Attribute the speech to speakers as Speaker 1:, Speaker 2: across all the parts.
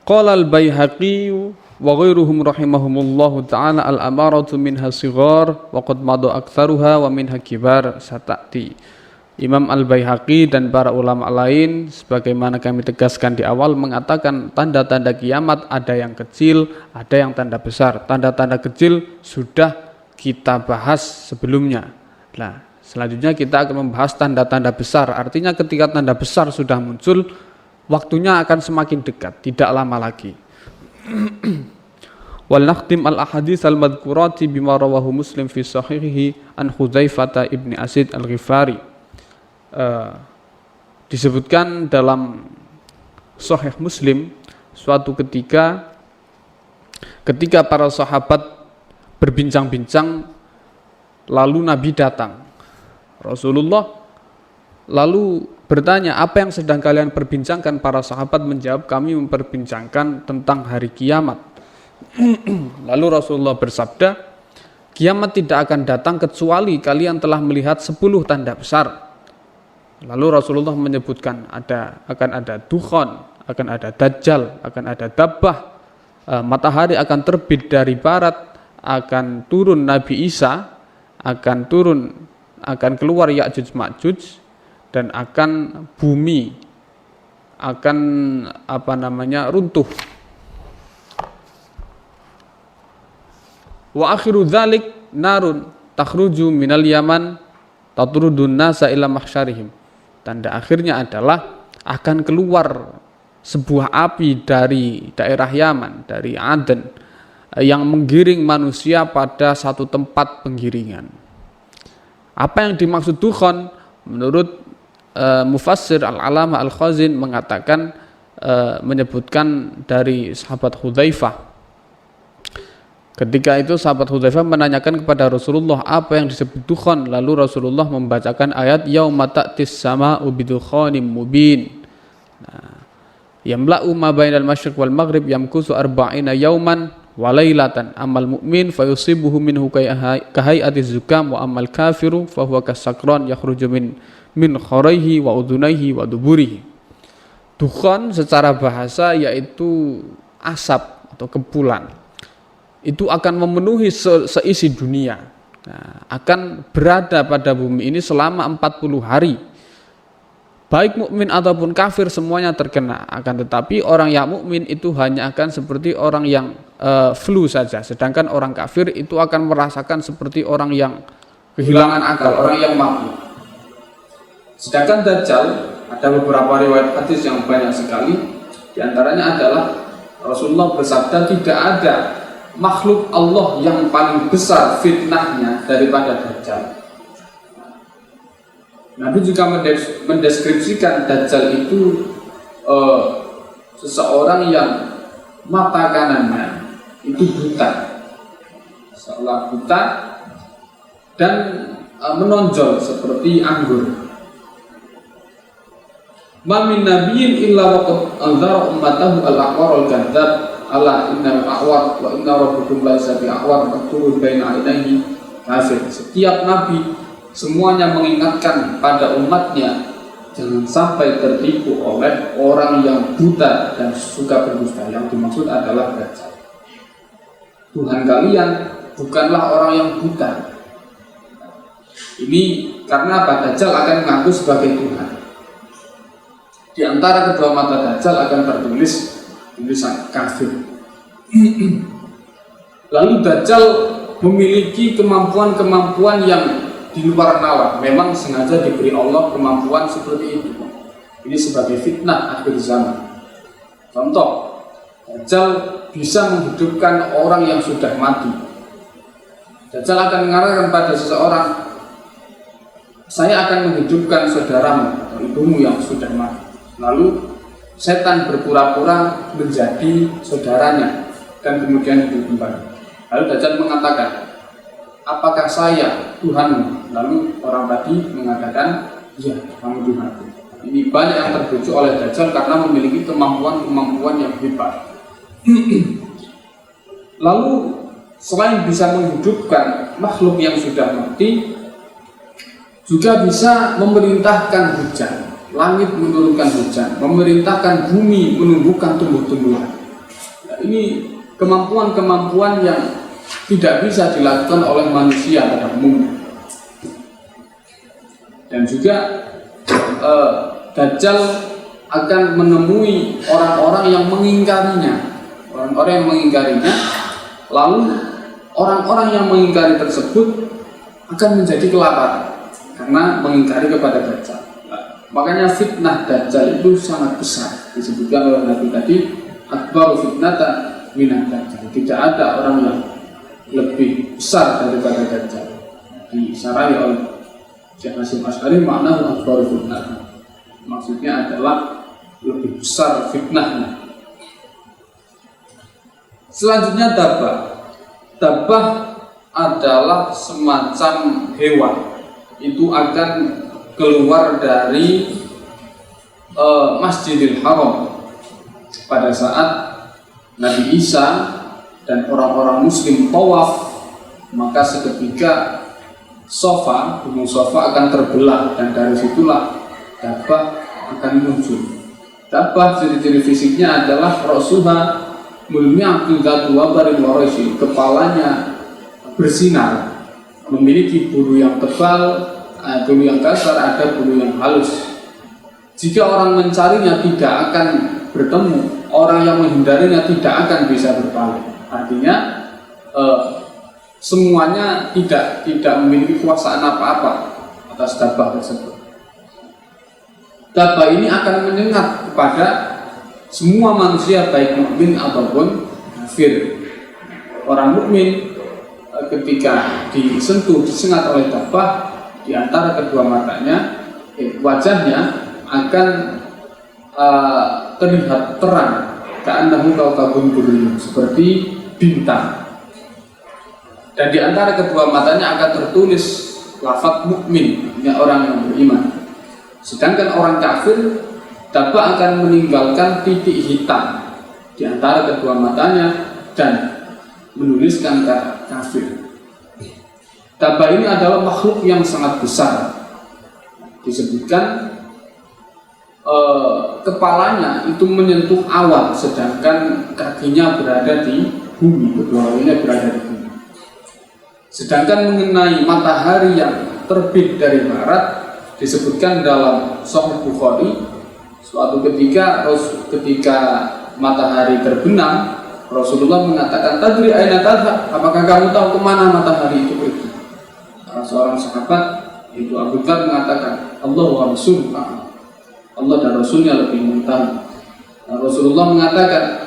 Speaker 1: Qala al-Baihaqi wa ghairuhum rahimahumullahu ta'ala al-amaratu minha sighar wa qad madu aktsaruha wa minha kibar satati. Imam Al-Baihaqi dan para ulama lain sebagaimana kami tegaskan di awal mengatakan tanda-tanda kiamat ada yang kecil, ada yang tanda besar. Tanda-tanda kecil sudah kita bahas sebelumnya. Nah, selanjutnya kita akan membahas tanda-tanda besar. Artinya ketika tanda besar sudah muncul, waktunya akan semakin dekat, tidak lama lagi. Wal nakhtim al-ahadits al-madhkurati bima rawahu Muslim fi sahihihi an Hudzaifah ibn Asid al-Ghifari. Disebutkan dalam Sahih Muslim suatu ketika para sahabat berbincang-bincang lalu Nabi datang. Rasulullah lalu bertanya, apa yang sedang kalian perbincangkan? Para sahabat menjawab, kami memperbincangkan tentang hari kiamat. Lalu Rasulullah bersabda, kiamat tidak akan datang kecuali kalian telah melihat 10 tanda besar. Lalu Rasulullah menyebutkan akan ada dukhan, akan ada dajjal, akan ada dabbah, matahari akan terbit dari barat, akan turun Nabi Isa, akan keluar Ya'juj Ma'juj, dan akan bumi akan runtuh. Wa akhiru dzalik narun takhruju minal yaman tatrudun nasa ila mahsyarihim. Tanda akhirnya adalah akan keluar sebuah api dari daerah Yaman, dari Aden, yang menggiring manusia pada satu tempat penggiringan. Apa yang dimaksud dukhan? Menurut Mufassir Al-Alama Al-Khazin mengatakan, menyebutkan dari sahabat Hudzaifah. Ketika itu sahabat Hudzaifah menanyakan kepada Rasulullah apa yang disebut dukhan, lalu Rasulullah membacakan ayat yauma ta'tis sama'u bidukhanim mubin. Yamla'u ma bainal masyriq wal maghrib yamkusu arba'ina yauman wa lailatan amal mu'min fayusibuhu minhu kahay'atiz zukam wa amal kafiru fahuwa kasakran yakhruju min khuraihi wa udunaihi wa duburihi. Dukhan secara bahasa yaitu asap atau kepulan. Itu akan memenuhi seisi dunia. Nah, akan berada pada bumi ini selama 40 hari. Baik mukmin ataupun kafir semuanya terkena. Akan tetapi orang yang mukmin itu hanya akan seperti orang yang flu saja. Sedangkan orang kafir itu akan merasakan seperti orang yang kehilangan akal, orang yang mabuk. Sedangkan Dajjal, ada beberapa riwayat hadis yang banyak sekali. Di antaranya adalah Rasulullah bersabda, tidak ada makhluk Allah yang paling besar fitnahnya daripada Dajjal. Nabi juga mendeskripsikan Dajjal itu seseorang yang mata kanannya itu buta, seolah buta dan menonjol seperti anggur. Ma min nabiyyin illa waqad anzara ummatahu al-aqwar al-kadzdzab ala innal a'war wa inna rabbukum laisa bi'awar maktubun baina ainaihi kafir. Setiap nabi semuanya mengingatkan pada umatnya jangan sampai tertipu oleh orang yang buta dan suka berdusta. Yang dimaksud adalah Dajjal. Tuhan kalian bukanlah orang yang buta. Ini karena apa? Dajjal akan mengaku sebagai Tuhan. Di antara kedua mata Dajjal akan tertulis tulisan kafir. Lalu Dajjal memiliki kemampuan-kemampuan yang di luar nalar. Memang sengaja diberi Allah kemampuan seperti itu. Ini sebagai fitnah akhir zaman. Contoh, Dajjal bisa menghidupkan orang yang sudah mati. Dajjal akan mengatakan pada seseorang, saya akan menghidupkan saudaramu atau ibumu yang sudah mati. Lalu setan berpura-pura menjadi saudaranya dan kemudian hidup kembali. Lalu Dajjal mengatakan, apakah saya Tuhanmu? Lalu orang tadi mengatakan, iya, kamu Tuhanku. Ini banyak yang terbujuk oleh Dajjal karena memiliki kemampuan-kemampuan yang hebat. Lalu selain bisa menghidupkan makhluk yang sudah mati, juga bisa memerintahkan hujan. Langit menurunkan hujan, memerintahkan bumi menumbuhkan tumbuh-tumbuhan. ini kemampuan-kemampuan yang tidak bisa dilakukan oleh manusia pada umumnya. Dan juga Dajjal akan menemui orang-orang yang mengingkarinya, lalu orang-orang yang mengingkari tersebut akan menjadi kelaparan karena mengingkari kepada Dajjal. Makanya fitnah Dajjal itu sangat besar. Disebutkan oleh Nabi tadi, akbaru fitnatan minad Dajjal. Tidak ada orang yang lebih besar daripada Dajjal. Disarai oleh Syekh Hasyim Asy'ari, makna akbaru fitnatan, maksudnya adalah lebih besar fitnahnya. Selanjutnya dabbah. Dabbah adalah semacam hewan. Itu akan keluar dari Masjidil Haram pada saat Nabi Isa dan orang-orang muslim tawaf, maka seketika Gunung Safa akan terbelah, dan dari situlah dabbah akan muncul. Dabbah ciri-ciri fisiknya adalah ra'suha mulmi'atun dzatu wabarin wa rasyid, kepalanya bersinar, memiliki bulu yang tebal, bulu yang kasar, ada bulu yang halus. Jika orang mencarinya tidak akan bertemu, orang yang menghindarinya tidak akan bisa berpaling. Artinya semuanya tidak memiliki kuasaan apa-apa atas dabbah tersebut. Dabbah ini akan menyengat kepada semua manusia, baik mukmin ataupun kafir. Orang mukmin ketika disengat oleh dabbah, di antara kedua matanya, wajahnya akan terlihat terang, ka'annahu kawkabun durriyun, seperti bintang. Dan di antara kedua matanya akan tertulis lafaz mukmin, orang yang beriman. Sedangkan orang kafir, dabbah akan meninggalkan titik hitam di antara kedua matanya dan menuliskan kafir. Dabbah ini adalah makhluk yang sangat besar. Disebutkan kepalanya itu menyentuh awan, sedangkan kakinya berada di bumi, kedua kakinya berada di bumi. Sedangkan mengenai matahari yang terbit dari barat, disebutkan dalam Sahih Bukhari, suatu ketika matahari terbenam, Rasulullah mengatakan, "Tadri aina tadhhab?" Apakah kamu tahu kemana matahari itu pergi? Salah seorang sahabat, itu Abu Dzar, mengatakan, "Allah wa Rasul." Allah dan Rasulnya lebih mengetahui. Rasulullah mengatakan,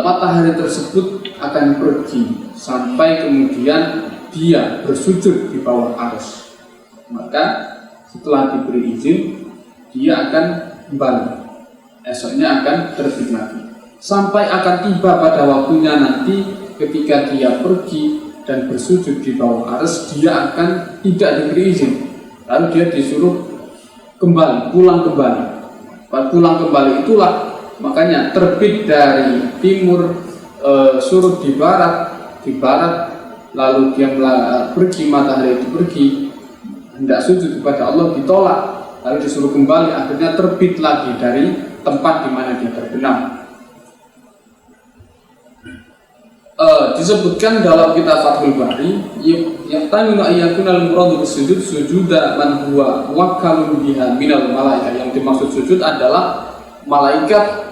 Speaker 1: matahari tersebut akan pergi sampai kemudian dia bersujud di bawah arsy. Maka setelah diberi izin, dia akan kembali. Esoknya akan terbit lagi. Sampai akan tiba pada waktunya nanti ketika dia pergi dan bersujud di bawah arsy, dia akan tidak diberi izin. Lalu dia disuruh kembali, pulang kembali. Itulah makanya terbit dari timur, surut di barat, lalu dia pergi, matahari itu pergi, hendak sujud kepada Allah, ditolak, lalu disuruh kembali, akhirnya terbit lagi dari tempat di mana dia terbenam. Disebutkan dalam kitab Fathul Bari, yahtamilu ayyakunal muradu bisujud sujuda man huwa muwakkalun biha minal malaika. Yang dimaksud sujud adalah malaikat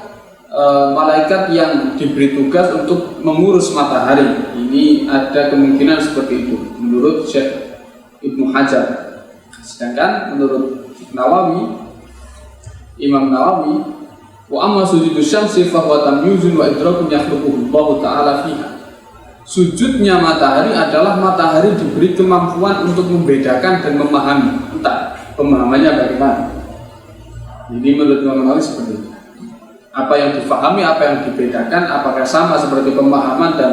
Speaker 1: yang diberi tugas untuk mengurus matahari. Ini ada kemungkinan seperti itu menurut Syekh Ibnu Hajar. Sedangkan menurut Imam Nawawi, wa amma sujudus syamsi fa huwa tamyizun wa idrakun yakhluquhu Allah taala fiha. Sujudnya matahari adalah matahari diberi kemampuan untuk membedakan dan memahami. Entah pemahamannya bagaimana. Jadi menurut Imam Nawawi seperti itu. Apa yang difahami, apa yang dibedakan, apakah sama seperti pemahaman dan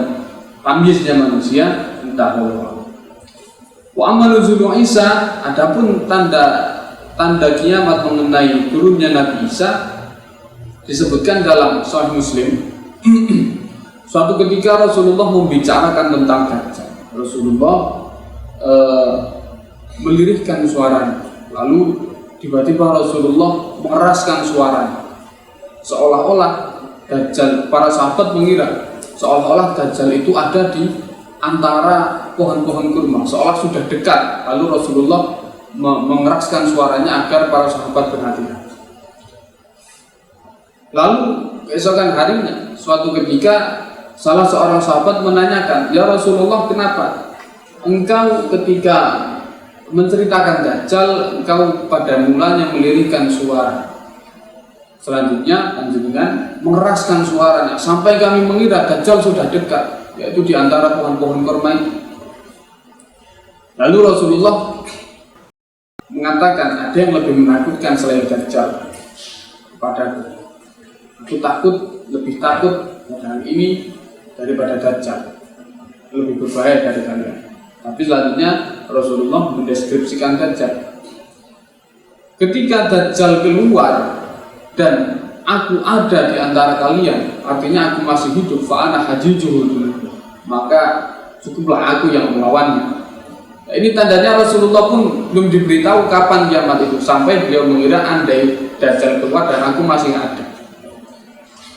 Speaker 1: tamyiznya manusia, entah Allah. Wa amma nuzulu Isa, adapun tanda kiamat mengenai turunnya Nabi Isa, disebutkan dalam Sahih Muslim. Suatu ketika Rasulullah membicarakan tentang Dajjal. Rasulullah melirihkan suaranya, lalu tiba-tiba Rasulullah mengeraskan suaranya, seolah-olah Dajjal, para sahabat mengira seolah-olah Dajjal itu ada di antara pohon-pohon kurma, seolah sudah dekat. Lalu Rasulullah mengeraskan suaranya agar para sahabat berhati-hati. Lalu keesokan harinya, suatu ketika salah seorang sahabat menanyakan, "Ya Rasulullah, kenapa engkau ketika menceritakan Dajjal, engkau pada mulanya melirikkan suara, selanjutnya panjenengan mengeraskan suaranya sampai kami mengira Dajjal sudah dekat, yaitu di antara pohon-pohon kurma ini?" Lalu Rasulullah mengatakan, "Ada yang lebih menakutkan selain Dajjal kepadaku. Aku lebih takut dengan ini daripada Dajjal, lebih berbahaya dari kalian." Tapi selanjutnya Rasulullah mendeskripsikan Dajjal. Ketika Dajjal keluar dan aku ada di antara kalian, artinya aku masih hidup, fa'ana hajijuhu, maka cukuplah aku yang melawannya. Nah, ini tandanya Rasulullah pun belum diberitahu kapan kiamat itu, sampai beliau mengira andai Dajjal keluar dan aku masih ada.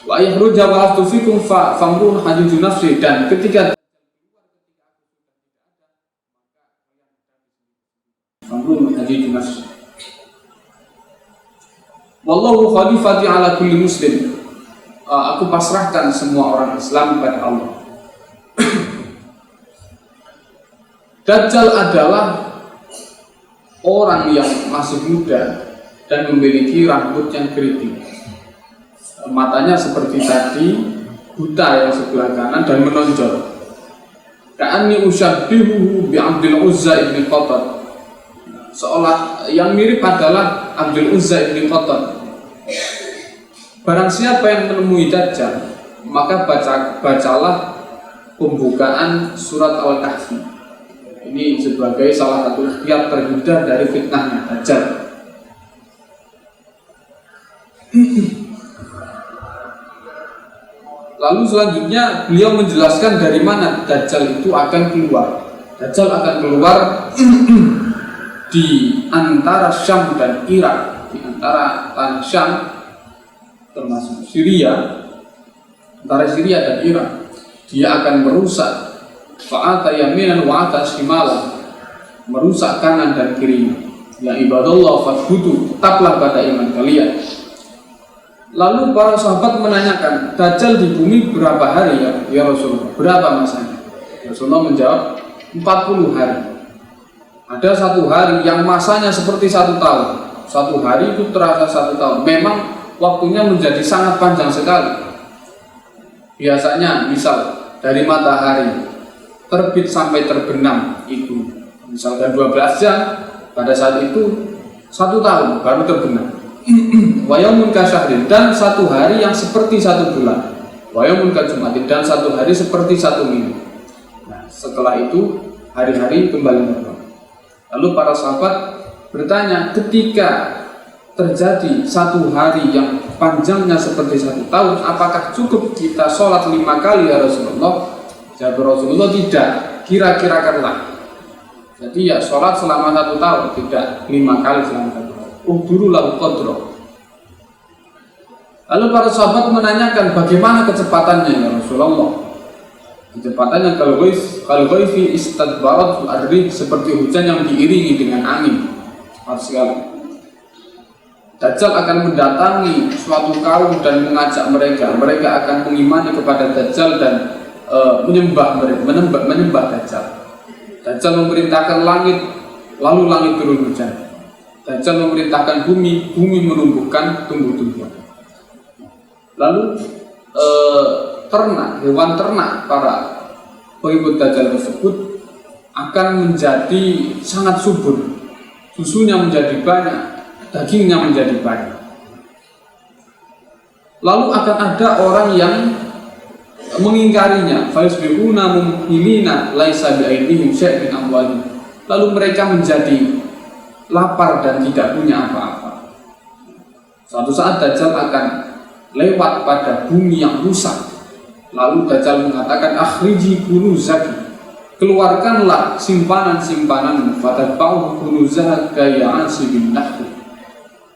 Speaker 1: Wa yakhruja wa astufikum famrun hajijun nafsi, dan ketika famrun hajijun nafsi. Wallahu khalifati ala kulli muslim. Aku pasrahkan semua orang Islam kepada Allah. Dajjal adalah orang yang masih muda dan memiliki rambut yang keriting. Matanya seperti tadi, buta yang sebelah kanan dan menonjol. Ka'anni usyabbihuhu bi Abdul Uzza ibn Qatan. Seolah yang mirip adalah Abdul Uzza ibn Qatan. Barang siapa yang menemui Dajjal, maka bacalah pembukaan surat Al-Kahfi. Ini sebagai salah satu ikhtiar terhindar dari fitnahnya Dajjal. Lalu selanjutnya beliau menjelaskan dari mana Dajjal itu akan keluar. Dajjal akan keluar di antara Syam dan Irak, di antara tanah Syam termasuk Syria, antara Syria dan Irak. Dia akan merusak fa'ata yaminan wa'ata shimalan, merusak kanan dan kiri. Ya ibadallah fadhudu, tetaplah pada iman kalian. Lalu para sahabat menanyakan, Dajjal di bumi berapa hari ya Rasulullah? Berapa masanya? Rasulullah menjawab 40 hari. Ada satu hari yang masanya seperti 1 tahun. Satu hari itu terasa 1 tahun. Memang waktunya menjadi sangat panjang sekali. Biasanya misal dari matahari terbit sampai terbenam itu misalkan 12 jam, pada saat itu 1 tahun baru terbenam. Wa yaumun kasyahrin, dan 1 hari yang seperti 1 bulan. Wa yaumun kajumatin, dan 1 hari seperti 1 minggu. Nah, setelah itu hari-hari kembali normal. Lalu para sahabat bertanya, ketika terjadi 1 hari yang panjangnya seperti 1 tahun, apakah cukup kita sholat 5 kali ya Rasulullah? Jawab Rasulullah, tidak, kira-kirakanlah. Jadi ya sholat selama 1 tahun, tidak 5 kali selama 1 tahun. Dulu lahu qadra. Lalu para sahabat menanyakan, bagaimana kecepatannya ya Rasulullah? Kecepatannya kalau ghaifi istadbarat adri, seperti hujan yang diiringi dengan angin. Cepat sekali. Dajjal akan mendatangi suatu kaum dan mengajak mereka. Mereka akan mengimani kepada Dajjal dan menyembah Dajjal. Dajjal memerintahkan langit, lalu langit turun hujan. Dajjal memerintahkan bumi menumbuhkan tumbuh-tumbuhan. Lalu ternak, hewan ternak para pengikut Dajjal tersebut akan menjadi sangat subur. Susunya menjadi banyak, dagingnya menjadi banyak. Lalu akan ada orang yang mengingkarinya, faisbihuna mumhilina laisa bi'aidihim syai' min amwalihim. Lalu mereka menjadi lapar dan tidak punya apa-apa. Suatu saat Dajjal akan lewat pada bumi yang rusak. Lalu Dajjal mengatakan, akhriji kunuzaki, keluarkanlah simpanan-simpanan, fatatba'u kunuzaka ya'asi bin nahri.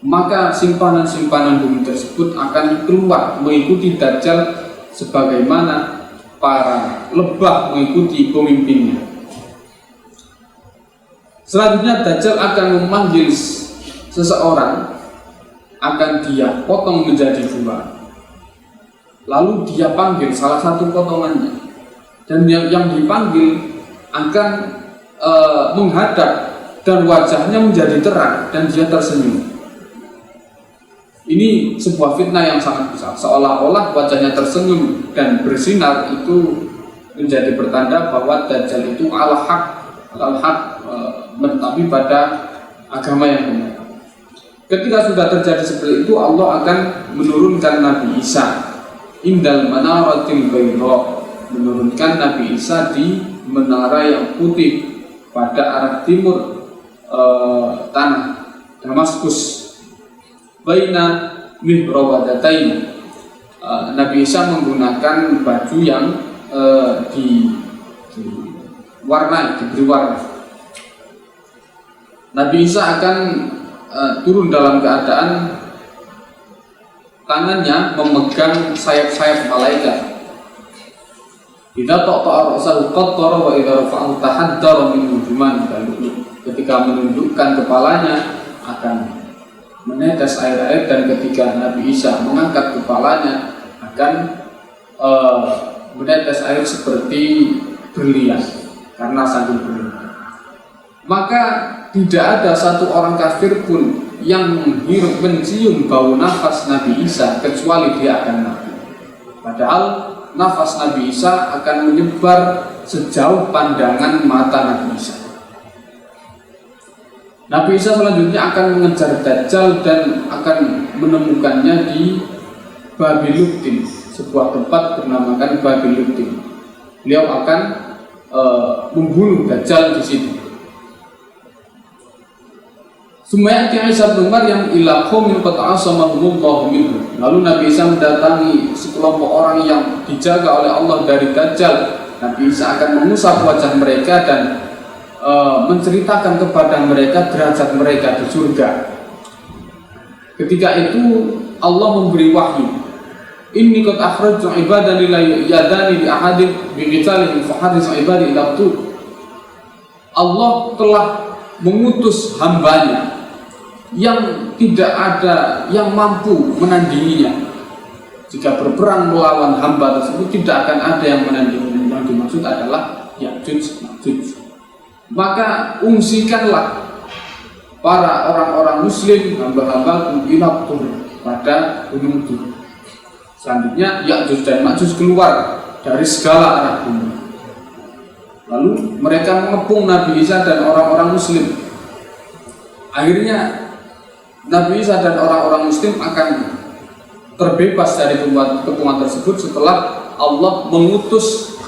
Speaker 1: maka simpanan-simpanan bumi tersebut akan keluar mengikuti Dajjal sebagaimana para lebah mengikuti pemimpinnya. Selanjutnya Dajjal akan memanggil seseorang, akan dia potong menjadi dua, lalu dia panggil salah satu potongannya, dan yang dipanggil akan menghadap dan wajahnya menjadi terang dan dia tersenyum. Ini sebuah fitnah yang sangat besar, seolah-olah wajahnya tersenyum dan bersinar, itu menjadi pertanda bahwa Dajjal itu al-haq, tapi pada agama yang benar. Ketika sudah terjadi seperti itu, Allah akan menurunkan Nabi Isa indal manaratil bayda, menurunkan Nabi Isa di menara yang putih pada arah timur tanah Damaskus. Baina mihrawadatain, Nabi Isa menggunakan baju yang diberi warna. Nabi Isa akan turun dalam keadaan tangannya memegang sayap-sayap malaikat. Idza taqta'a ra'sahu qattara wa idza rafa'ahu tahaddara min wujuman. Ketika menundukkan kepalanya akan menetes air-air, dan ketika Nabi Isa mengangkat kepalanya akan menetes air seperti berlian karena saking berlian. Maka tidak ada satu orang kafir pun yang menghirup mencium bau nafas Nabi Isa kecuali dia akan mati. Padahal nafas Nabi Isa akan menyebar sejauh pandangan mata Nabi Isa. Nabi Isa selanjutnya akan mengejar Dajjal dan akan menemukannya di Babiluddin, sebuah tempat bernamakan Babiluddin. Beliau akan membunuh Dajjal di situ. Sumayati Isa bin Maryam ila qaumin qad asamahumullahu minhu. Lalu Nabi Isa mendatangi sekelompok orang yang dijaga oleh Allah dari Dajjal. Nabi Isa akan mengusap wajah mereka dan menceritakan kepada mereka derajat mereka di surga. Ketika itu Allah memberi wahyu, inni qad akhrajtu ibadani la yadani li ahadin bi qitalihim faharis ibadi ila tu. Allah telah mengutus hambanya yang tidak ada yang mampu menandinginya. Jika berperang melawan hamba tersebut, tidak akan ada yang menandinginya. Yang dimaksud adalah Ya'juj Ma'juj. Maka ungsikanlah para orang-orang muslim, hamba-hamba ila Tur, pada gunung Tur. Selanjutnya Ya'juj dan Ma'juj keluar dari segala arah bumi. Lalu mereka mengepung Nabi Isa dan orang-orang muslim. Akhirnya Nabi Isa dan orang-orang muslim akan terbebas dari kepungan tersebut setelah Allah mengutus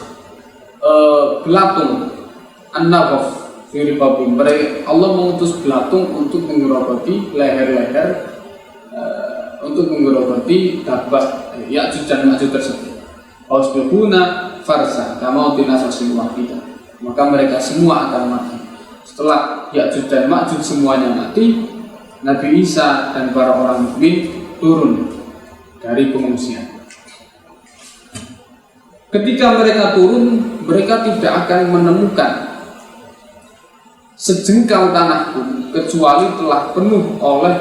Speaker 1: belatung An-Nabaf Firibabim. Allah mengutus belatung untuk mengerogoti leher-leher, untuk mengerogoti dabbah Ya'juj dan Ma'juj tersebut. Ausbihuna farsa kamautin asasin wahidah. Maka mereka semua akan mati. Setelah Ya'juj dan Ma'juj semuanya mati, Nabi Isa dan para orang mukmin turun dari pengungsian. Ketika mereka turun, mereka tidak akan menemukan sejengkal tanah pun kecuali telah penuh oleh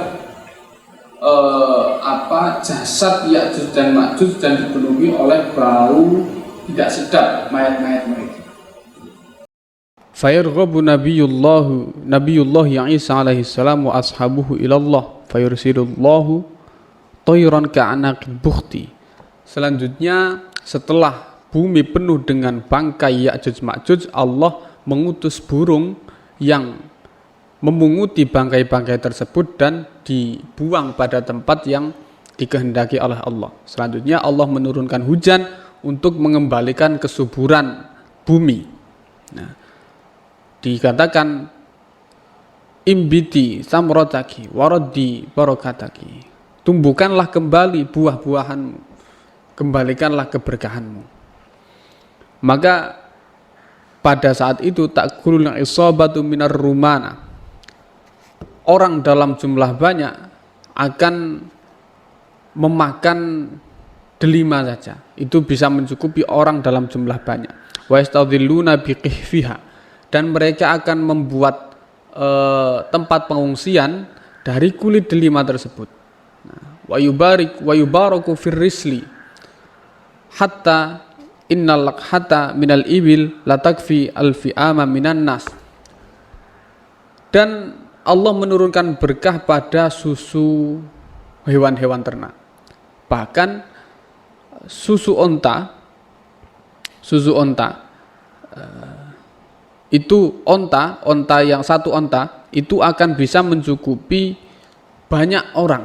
Speaker 1: jasad Ya'juj dan Ma'juj dan dipenuhi oleh bau tidak sedap mayat-mayat mereka. Fayarghabu Nabiyullah Isa alaihi salam wa ashabuhu ilallah fayursilullahu tayran ka'anaqil bukhti. Selanjutnya setelah bumi penuh dengan bangkai Ya'juj Ma'juj, Allah mengutus burung yang memunguti bangkai-bangkai tersebut dan dibuang pada tempat yang dikehendaki oleh Allah. Selanjutnya Allah menurunkan hujan untuk mengembalikan kesuburan bumi. Nah, dikatakan imbiti samrotaki waraddi barokataki, tumbuhkanlah kembali buah-buahanmu, kembalikanlah keberkahanmu. Maka pada saat itu takulul isabatu minar rumana, orang dalam jumlah banyak akan memakan delima saja. Itu bisa mencukupi orang dalam jumlah banyak. Wa yastadhilluna biqihfiha, dan mereka akan membuat tempat pengungsian dari kulit delima tersebut. Wa yubaraku fir risli hatta innal lakhata minal ibil la takfi alfi ama minan nas. Dan Allah menurunkan berkah pada susu hewan-hewan ternak. Bahkan susu onta itu onta yang satu onta itu akan bisa mencukupi banyak orang.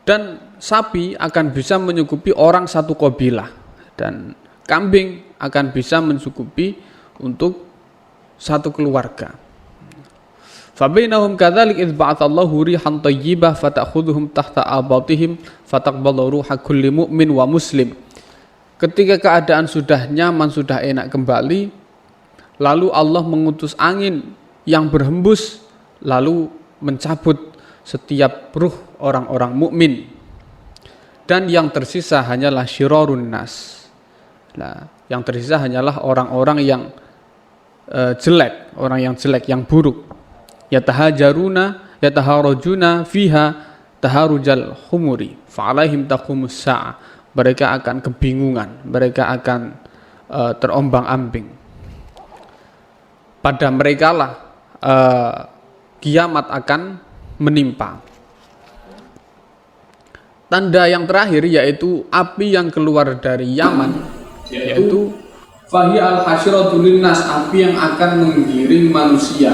Speaker 1: Dan sapi akan bisa mencukupi orang satu kabilah, dan kambing akan bisa mencukupi untuk satu keluarga. Fabainahum kadzalik idz ba'atsallahu rihan thayyibah fata'khudhuhum tahta abatihim fataqbalu ruha kulli mu'min wa muslim. Ketika keadaan sudah nyaman, sudah enak kembali, lalu Allah mengutus angin yang berhembus lalu mencabut setiap ruh orang-orang mukmin, dan yang tersisa hanyalah syirarun nas. Nah, yang tersisa hanyalah orang-orang yang jelek, yang buruk. Yataharujuna fiha taharujal humuri fa'alaihim taqumus sa'ah. Mereka akan kebingungan, mereka akan terombang-ambing. Pada merekalah kiamat akan menimpa. Tanda yang terakhir yaitu api yang keluar dari Yaman, yaitu fahi al-hasyiratu linnas, api yang akan menggiring manusia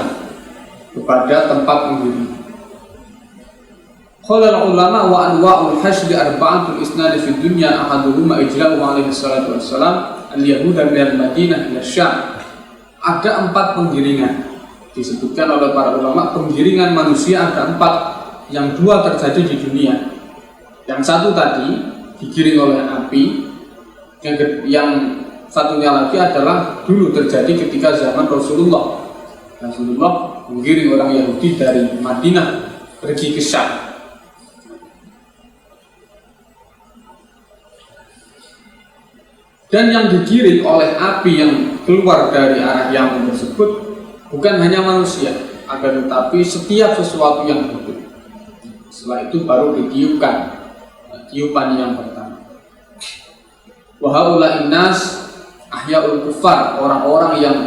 Speaker 1: kepada tempat menggiring. Qala ulama wa anwa'ul hasyri arba'atul isnad fi dunya ahaduhuma ijla'u alaihi salatu wassalam al-yahuda min al-madinah ila syam. Ada 4 penggiringan disebutkan oleh para ulama. Penggiringan manusia ada 4, yang 2 terjadi di dunia. Yang satu tadi digiring oleh api, yang satunya lagi adalah dulu terjadi ketika zaman Rasulullah menggiring orang Yahudi dari Madinah pergi ke Syam. Dan yang digiring oleh api yang keluar dari arah Yaman tersebut bukan hanya manusia, akan tetapi setiap sesuatu yang hidup. Setelah itu baru ditiupkan tiupan yang pertama. Wa haula'in nas ahyaul kufar, orang-orang yang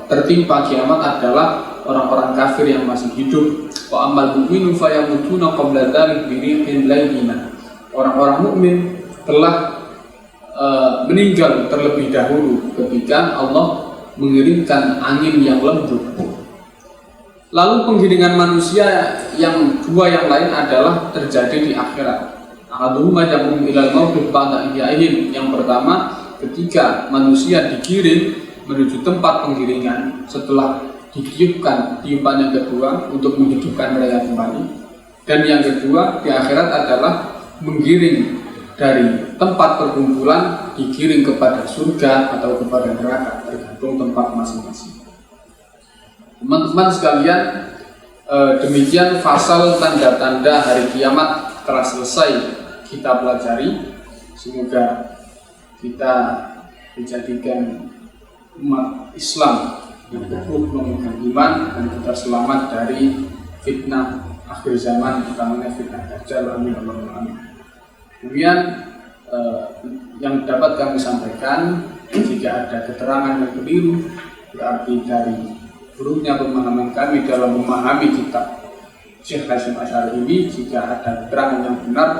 Speaker 1: tertimpa kiamat adalah orang-orang kafir yang masih hidup. Wa ammal mu'minu fayamutuna qabla dzalik bi rihin laylina. Orang-orang mukmin telah meninggal terlebih dahulu ketika Allah mengirimkan angin yang lembut. Lalu penggiringan manusia yang 2 yang lain adalah terjadi di akhirat. Ahaduhuma yaqum ilal mauti ba'da ihya'ihim. Yang pertama, ketika manusia digiring menuju tempat penggiringan setelah ditiupkan tiupan yang kedua untuk menghidupkan mereka kembali. Dan yang kedua di akhirat adalah menggiring dari tempat perkumpulan, digiring kepada surga atau kepada neraka, tergantung tempat masing-masing. Teman-teman sekalian, demikian fasal tanda-tanda hari kiamat telah selesai kita pelajari. Semoga kita dijadikan umat Islam yang kokoh memegang iman dan kita selamat dari fitnah akhir zaman, utamanya fitnah Dajjal. Amin Allahumma amin. Kemudian yang dapat kami sampaikan, jika ada keterangan yang keliru berarti dari buruknya pemahaman kami dalam memahami kitab Syekh Hasyim Asy'ari ini. Jika ada keterangan yang benar,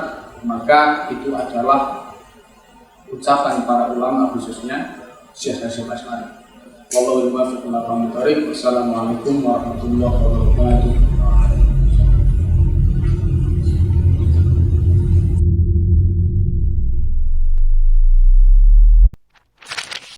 Speaker 1: maka itu adalah ucapan para ulama, khususnya Syekh Hasyim Asy'ari. Wallahu a'lam bishawab. Wassalamualaikum warahmatullahi wabarakatuh.